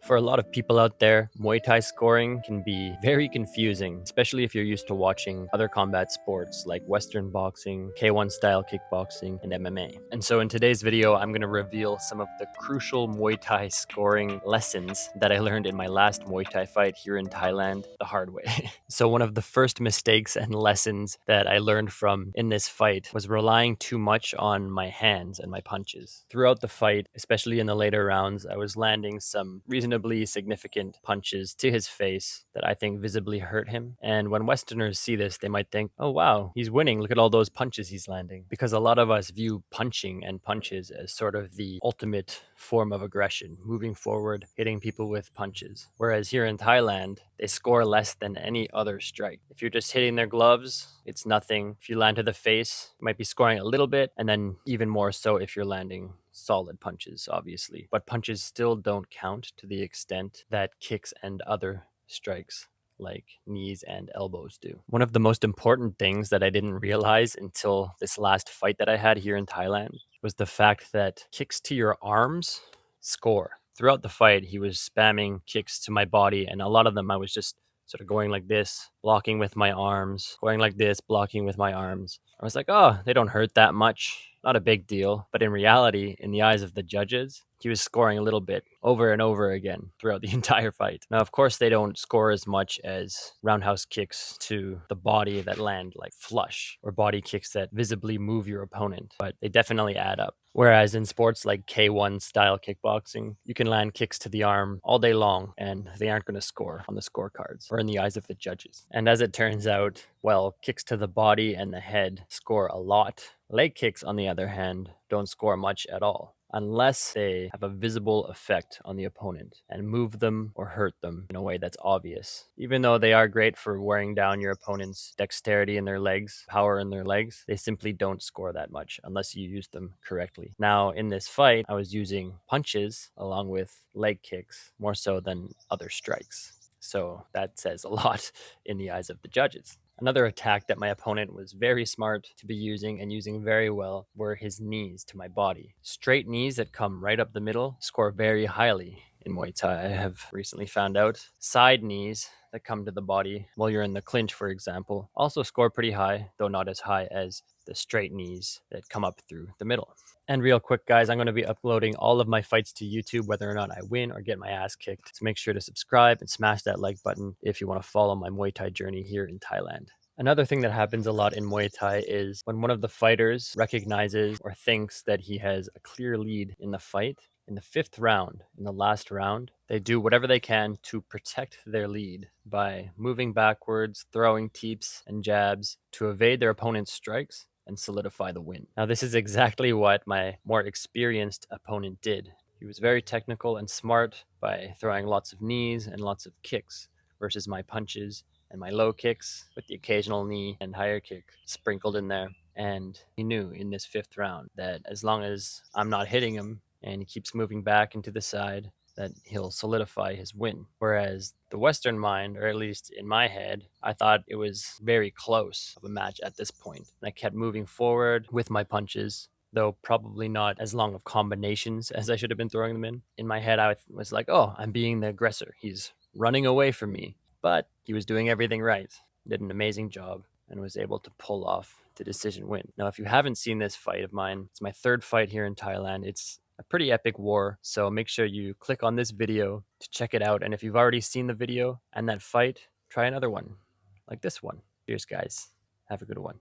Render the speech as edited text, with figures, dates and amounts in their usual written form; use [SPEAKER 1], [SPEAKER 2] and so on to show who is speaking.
[SPEAKER 1] For a lot of people out there, Muay Thai scoring can be very confusing, especially if you're used to watching other combat sports like Western boxing, K1 style kickboxing, and MMA. And so in today's video, I'm going to reveal some of the crucial Muay Thai scoring lessons that I learned in my last Muay Thai fight here in Thailand the hard way. So one of the first mistakes and lessons that I learned from in this fight was relying too much on my hands and my punches. Throughout the fight, especially in the later rounds, I was landing some reasonably significant punches to his face that I think visibly hurt him. And when Westerners see this, they might think, oh wow, he's winning. Look at all those punches he's landing. Because a lot of us view punching and punches as sort of the ultimate form of aggression, moving forward, hitting people with punches. Whereas here in Thailand, they score less than any other strike. If you're just hitting their gloves, it's nothing. If you land to the face, you might be scoring a little bit, and then even more so if you're landing solid punches, obviously. But punches still don't count to the extent that kicks and other strikes like knees and elbows do. One of the most important things that I didn't realize until this last fight that I had here in Thailand was the fact that kicks to your arms score. Throughout the fight, he was spamming kicks to my body, and a lot of them I was just sort of going like this, blocking with my arms, going like this, blocking with my arms. I was like, oh, they don't hurt that much. Not a big deal. But in reality, in the eyes of the judges, he was scoring a little bit over and over again throughout the entire fight. Now, of course, they don't score as much as roundhouse kicks to the body that land like flush or body kicks that visibly move your opponent, but they definitely add up. Whereas in sports like K1 style kickboxing, you can land kicks to the arm all day long and they aren't going to score on the scorecards or in the eyes of the judges. And as it turns out, well, kicks to the body and the head score a lot. Leg kicks, on the other hand, don't score much at all, unless they have a visible effect on the opponent and move them or hurt them in a way that's obvious. Even though they are great for wearing down your opponent's dexterity in their legs, power in their legs, they simply don't score that much unless you use them correctly. Now, in this fight, I was using punches along with leg kicks more so than other strikes. So that says a lot in the eyes of the judges. Another attack that my opponent was very smart to be using and using very well were his knees to my body. Straight knees that come right up the middle score very highly in Muay Thai, I have recently found out. Side knees that come to the body while you're in the clinch, for example, also score pretty high, though not as high as the straight knees that come up through the middle. And real quick, guys, I'm going to be uploading all of my fights to YouTube, whether or not I win or get my ass kicked. So make sure to subscribe and smash that like button if you want to follow my Muay Thai journey here in Thailand. Another thing that happens a lot in Muay Thai is when one of the fighters recognizes or thinks that he has a clear lead in the fight, in the fifth round, in the last round, they do whatever they can to protect their lead by moving backwards, throwing teeps and jabs to evade their opponent's strikes and solidify the win. Now, this is exactly what my more experienced opponent did. He was very technical and smart by throwing lots of knees and lots of kicks versus my punches and my low kicks with the occasional knee and higher kick sprinkled in there. And he knew in this fifth round that as long as I'm not hitting him and he keeps moving back into the side, that he'll solidify his win. Whereas the Western mind, or at least in my head, I thought it was very close of a match at this point. And I kept moving forward with my punches, though probably not as long of combinations as I should have been throwing them in. In my head, I was like, oh, I'm being the aggressor. He's running away from me. But he was doing everything right, did an amazing job, and was able to pull off the decision win. Now, if you haven't seen this fight of mine, it's my third fight here in Thailand. It's a pretty epic war, so make sure you click on this video to check it out. And if you've already seen the video and that fight, try another one, like this one. Cheers, guys. Have a good one.